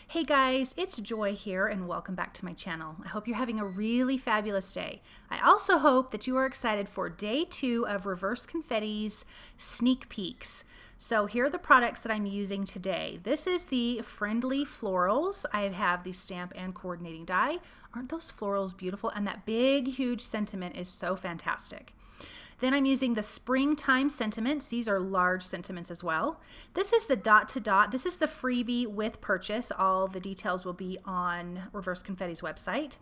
Hey guys, it's Joy here and welcome back to my channel. I hope you're having a really fabulous day. I also hope that you are excited for day 2 of Reverse Confetti's sneak peeks. So here are the products that I'm using today. This is the Friendly Florals. I have the stamp and coordinating die. Aren't those florals beautiful? And that big, huge sentiment is so fantastic. Then I'm using the Springtime Sentiments. These are large sentiments as well. This is the Dot to Dot. This is the freebie with purchase. All the details will be on Reverse Confetti's website.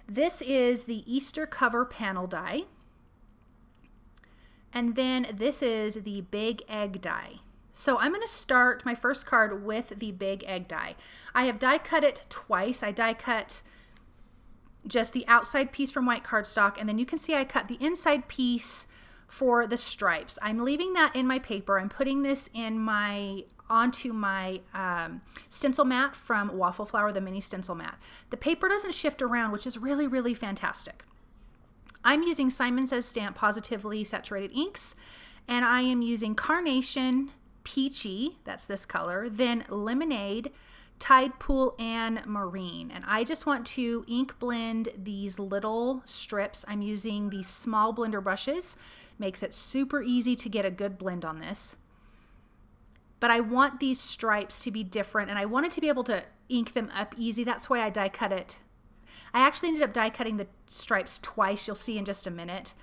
This is the Easter Cover Panel Die. And then this is the Big Egg Die. So I'm going to start my first card with the Big Egg Die. I have die cut it twice. I die cut just the outside piece from white cardstock, and then you can see I cut the inside piece for the stripes. I'm leaving that in my paper. I'm putting this in onto my stencil mat from Waffle Flower, the mini stencil mat. The paper doesn't shift around, which is really, really fantastic. I'm using Simon Says Stamp Pawsitively saturated inks, and I am using Carnation, Peachy, that's this color, then Lemonade, TIDEPOOL, and Marine. And I just want to ink blend these little strips. I'm using these small blender brushes. Makes it super easy to get a good blend on this. But I want these stripes to be different, and I wanted to be able to ink them up easy. That's why I die cut it. I actually ended up die cutting the stripes twice. You'll see in just a minute.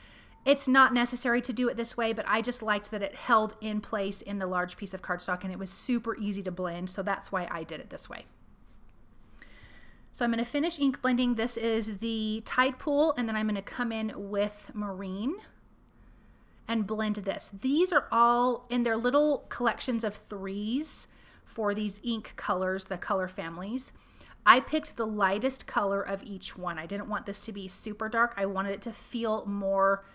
It's not necessary to do it this way, but I just liked that it held in place in the large piece of cardstock and it was super easy to blend, so that's why I did it this way. So I'm going to finish ink blending. This is the TIDEPOOL, and then I'm going to come in with Marine and blend this. These are all in their little collections of 3s for these ink colors, the color families. I picked the lightest color of each one. I didn't want this to be super dark. I wanted it to feel more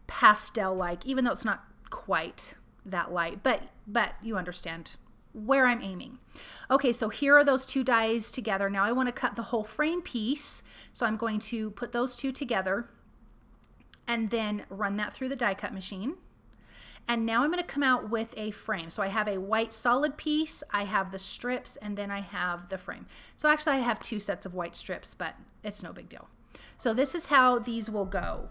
pastel-like, even though it's not quite that light, but you understand where I'm aiming. Okay, so here are those two dies together. Now I want to cut the whole frame piece, so I'm going to put those two together and then run that through the die cut machine. And now I'm going to come out with a frame. So I have a white solid piece, I have the strips, and then I have the frame. So actually I have 2 sets of white strips, but it's no big deal. So this is how these will go.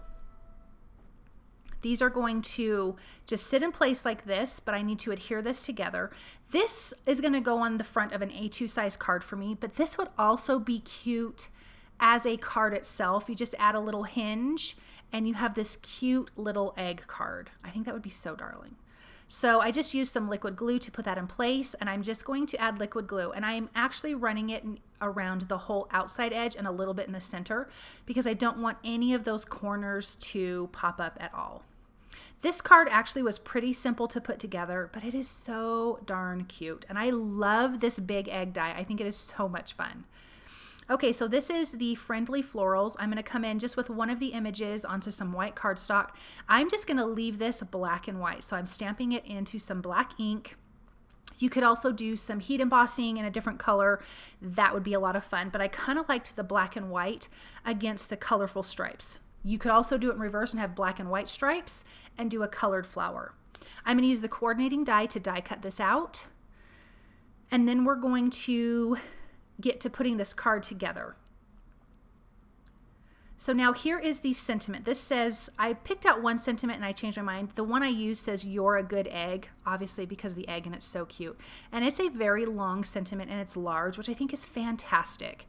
These are going to just sit in place like this, but I need to adhere this together. This is going to go on the front of an A2 size card for me, but this would also be cute as a card itself. You just add a little hinge and you have this cute little egg card. I think that would be so darling. So I just used some liquid glue to put that in place, and I'm just going to add liquid glue, and I am actually running it around the whole outside edge and a little bit in the center because I don't want any of those corners to pop up at all. This card actually was pretty simple to put together, but it is so darn cute. And I love this big egg die. I think it is so much fun. Okay, so this is the Friendly Florals. I'm going to come in just with one of the images onto some white cardstock. I'm just going to leave this black and white. So I'm stamping it into some black ink. You could also do some heat embossing in a different color. That would be a lot of fun, but I kind of liked the black and white against the colorful stripes. You could also do it in reverse and have black and white stripes and do a colored flower. I'm going to use the coordinating die to die cut this out. And then we're going to get to putting this card together. So now here is the sentiment. This says, I picked out one sentiment and I changed my mind. The one I used says, "You're a good egg," obviously because of the egg, and it's so cute. And it's a very long sentiment and it's large, which I think is fantastic.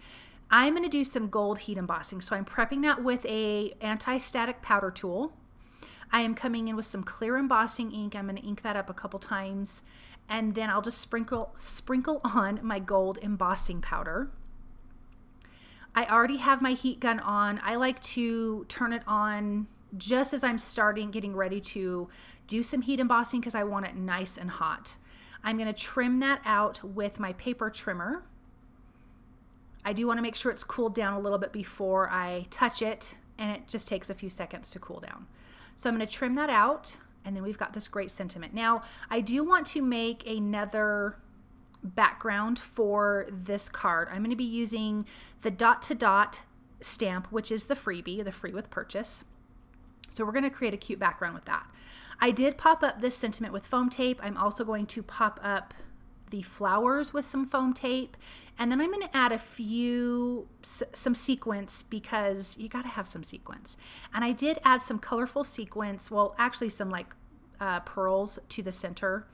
I'm going to do some gold heat embossing. So I'm prepping that with a anti-static powder tool. I am coming in with some clear embossing ink. I'm going to ink that up a couple times, and then I'll just sprinkle on my gold embossing powder. I already have my heat gun on. I like to turn it on just as I'm getting ready to do some heat embossing because I want it nice and hot. I'm going to trim that out with my paper trimmer. I do want to make sure it's cooled down a little bit before I touch it, and it just takes a few seconds to cool down. So I'm going to trim that out, and then we've got this great sentiment. Now, I do want to make another background for this card. I'm going to be using the Dot to Dot stamp, which is the freebie, the free with purchase. So we're going to create a cute background with that. I did pop up this sentiment with foam tape. I'm also going to pop up the flowers with some foam tape. And then I'm going to add some sequins, because you got to have some sequins. And I did add some colorful sequins. Well, actually some like pearls to the center.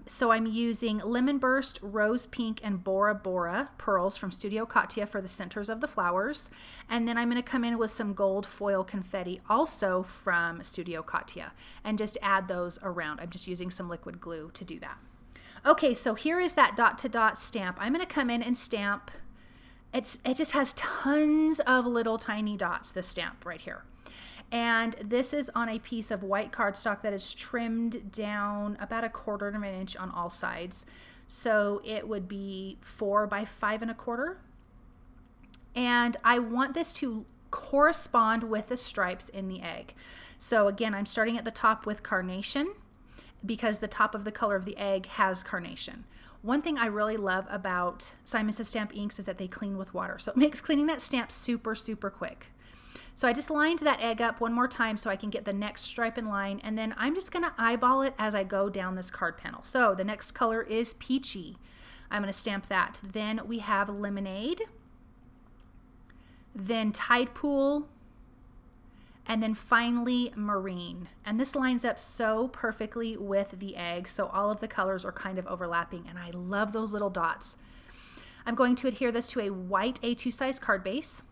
So I'm using Lemon Burst, Rose Pink, and Bora pearls from Studio Katia for the centers of the flowers. And then I'm going to come in with some gold foil confetti also from Studio Katia and just add those around. I'm just using some liquid glue to do that. Okay, so here is that dot to dot stamp. I'm going to come in and stamp. It just has tons of little tiny dots, this stamp right here. And this is on a piece of white cardstock that is trimmed down about 1/4 of an inch on all sides. So it would be 4 by 5 1/4. And I want this to correspond with the stripes in the egg. So again, I'm starting at the top with carnation, because the top of the color of the egg has carnation. One thing I really love about Simon Says Stamp inks is that they clean with water. So it makes cleaning that stamp super, super quick. So I just lined that egg up one more time so I can get the next stripe in line, and then I'm just going to eyeball it as I go down this card panel. So the next color is Peachy. I'm going to stamp that. Then we have Lemonade, then TIDEPOOL, and then finally Marine. And this lines up so perfectly with the egg, so all of the colors are kind of overlapping, and I love those little dots. I'm going to adhere this to a white A2 size card base,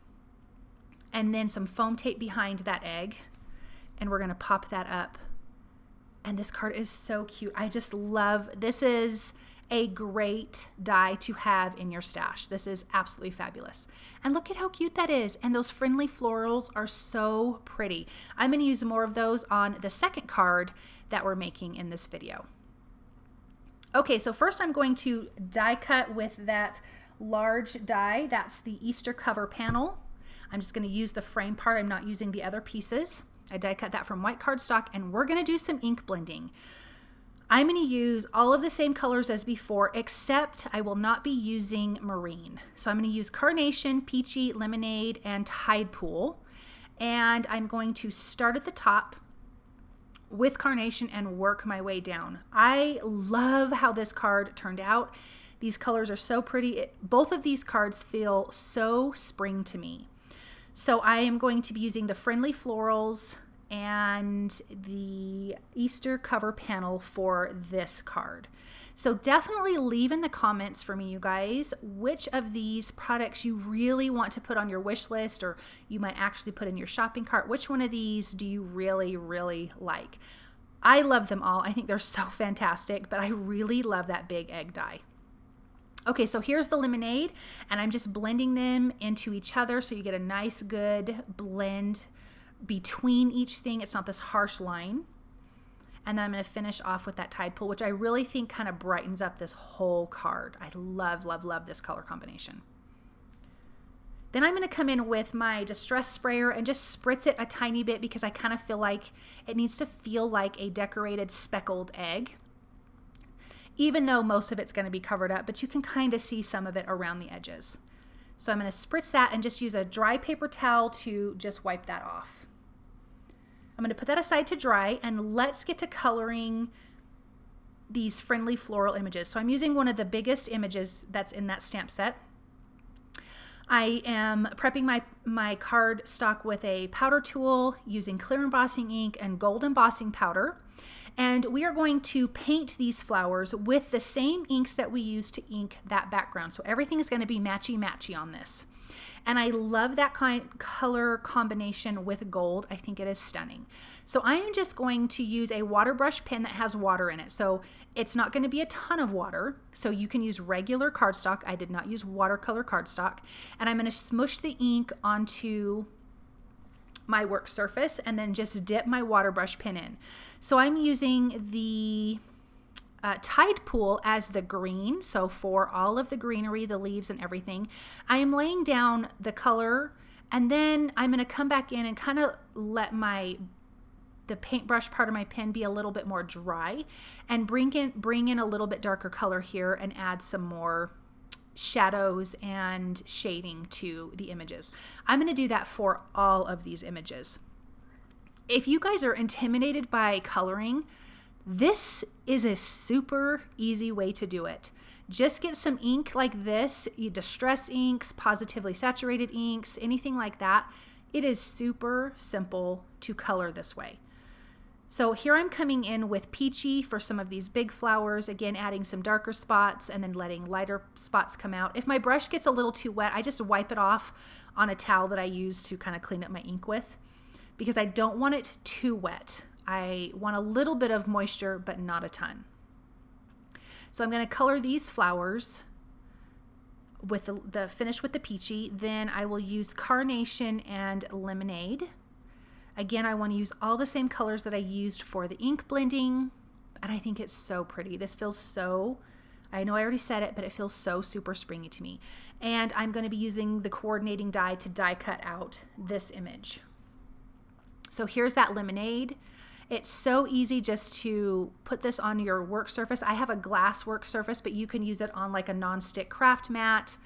and then some foam tape behind that egg, and we're going to pop that up. And this card is so cute. I just love, this is a great die to have in your stash. This is absolutely fabulous. And look at how cute that is. And those friendly florals are so pretty. I'm going to use more of those on the second card that we're making in this video. Okay, so first I'm going to die cut with that large die. That's the Easter cover panel. I'm just going to use the frame part. I'm not using the other pieces. I die cut that from white cardstock, and we're going to do some ink blending. I'm going to use all of the same colors as before, except I will not be using Marine. So I'm going to use Carnation, Peachy, Lemonade, and TIDEPOOL. And I'm going to start at the top with Carnation and work my way down. I love how this card turned out. These colors are so pretty. Both of these cards feel so spring to me. So I am going to be using the Friendly Florals and the Easter cover panel for this card. So definitely leave in the comments for me, you guys, which of these products you really want to put on your wish list, or you might actually put in your shopping cart. Which one of these do you really, really like? I love them all. I think they're so fantastic, but I really love that big egg die. Okay, so here's the Lemonade, and I'm just blending them into each other so you get a nice, good blend between each thing. It's not this harsh line. And then I'm going to finish off with that TIDEPOOL, which I really think kind of brightens up this whole card. I love, love, love this color combination. Then I'm going to come in with my Distress Sprayer and just spritz it a tiny bit, because I kind of feel like it needs to feel like a decorated speckled egg, even though most of it's going to be covered up, but you can kind of see some of it around the edges. So I'm going to spritz that and just use a dry paper towel to just wipe that off. I'm going to put that aside to dry, and let's get to coloring these friendly floral images. So I'm using one of the biggest images that's in that stamp set. I am prepping my cardstock with a powder tool using clear embossing ink and gold embossing powder. And we are going to paint these flowers with the same inks that we use to ink that background. So everything is going to be matchy-matchy on this. And I love that color combination with gold. I think it is stunning. So I am just going to use a water brush pen that has water in it. So it's not going to be a ton of water. So you can use regular cardstock. I did not use watercolor cardstock. And I'm going to smush the ink onto my work surface and then just dip my water brush pen in. So I'm using the TIDEPOOL as the green. So for all of the greenery, the leaves and everything, I am laying down the color, and then I'm going to come back in and kind of let the paintbrush part of my pen be a little bit more dry, and bring in a little bit darker color here and add some more shadows and shading to the images. I'm going to do that for all of these images. If you guys are intimidated by coloring, This is a super easy way to do it. Just get some ink like this, distress inks, positively saturated inks, anything like that. It is super simple to color this way. So here I'm coming in with Peachy for some of these big flowers, again adding some darker spots and then letting lighter spots come out. If my brush gets a little too wet, I just wipe it off on a towel that I use to kind of clean up my ink with, because I don't want it too wet. I want a little bit of moisture, but not a ton. So I'm going to color these flowers with the finish with the Peachy. Then I will use Carnation and Lemonade. Again, I want to use all the same colors that I used for the ink blending, and I think it's so pretty. This feels so, I know I already said it, but it feels so super springy to me. And I'm going to be using the coordinating die to die cut out this image. So here's that Lemonade. It's so easy just to put this on your work surface. I have a glass work surface, but you can use it on like a non-stick craft mat.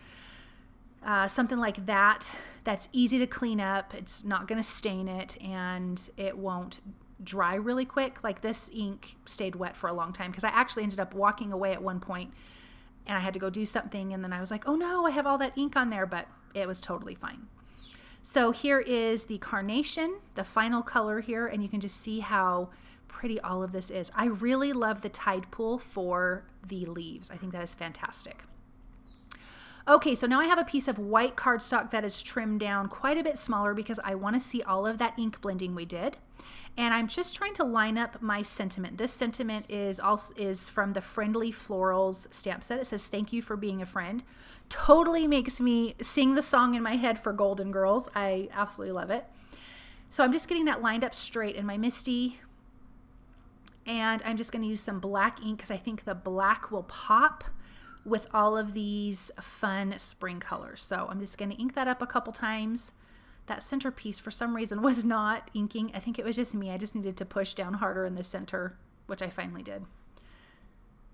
Something like that, that's easy to clean up. It's not going to stain it, and it won't dry really quick. Like this ink stayed wet for a long time because I actually ended up walking away at one point and I had to go do something, and then I was like, oh no, I have all that ink on there, but it was totally fine. So here is the Carnation, the final color here, and you can just see how pretty all of this is. I really love the TIDEPOOL for the leaves. I think that is fantastic. Okay, so now I have a piece of white cardstock that is trimmed down quite a bit smaller because I want to see all of that ink blending we did. And I'm just trying to line up my sentiment. This sentiment is from the Friendly Florals stamp set. It says, "Thank you for being a friend." Totally makes me sing the song in my head for Golden Girls. I absolutely love it. So I'm just getting that lined up straight in my Misty. And I'm just going to use some black ink because I think the black will pop with all of these fun spring colors. So I'm just going to ink that up a couple times. That centerpiece for some reason was not inking. I think it was just me. I just needed to push down harder in the center, which I finally did.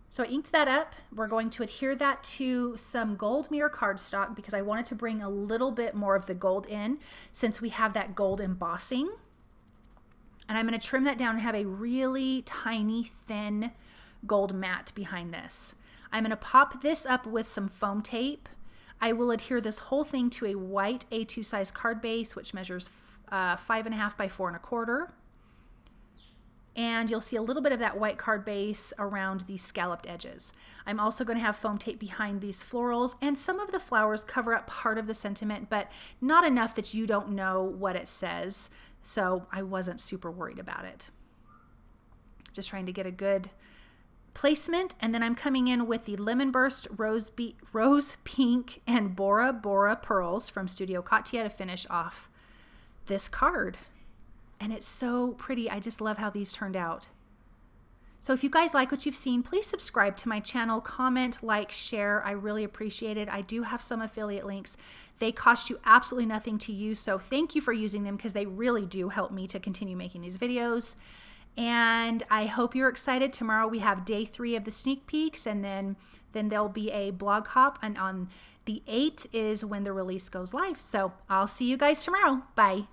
So I inked that up. We're going to adhere that to some gold mirror cardstock because I wanted to bring a little bit more of the gold in since we have that gold embossing. And I'm going to trim that down and have a really tiny, thin gold mat behind this. I'm going to pop this up with some foam tape. I will adhere this whole thing to a white A2 size card base, which measures 5.5 by 4.25. And you'll see a little bit of that white card base around the scalloped edges. I'm also going to have foam tape behind these florals, and some of the flowers cover up part of the sentiment, but not enough that you don't know what it says. So I wasn't super worried about it. Just trying to get a good placement, and then I'm coming in with the Lemon Burst, Rose Pink, and BORA pearls from Studio Katia to finish off this card. And it's so pretty. I just love how these turned out. So if you guys like what you've seen, please subscribe to my channel, comment, like, share. I really appreciate it. I do have some affiliate links. They cost you absolutely nothing to use, so thank you for using them because they really do help me to continue making these videos. And I hope you're excited. Tomorrow we have day 3 of the sneak peeks, and then there'll be a blog hop, and on the 8th is when the release goes live. So I'll see you guys tomorrow. Bye.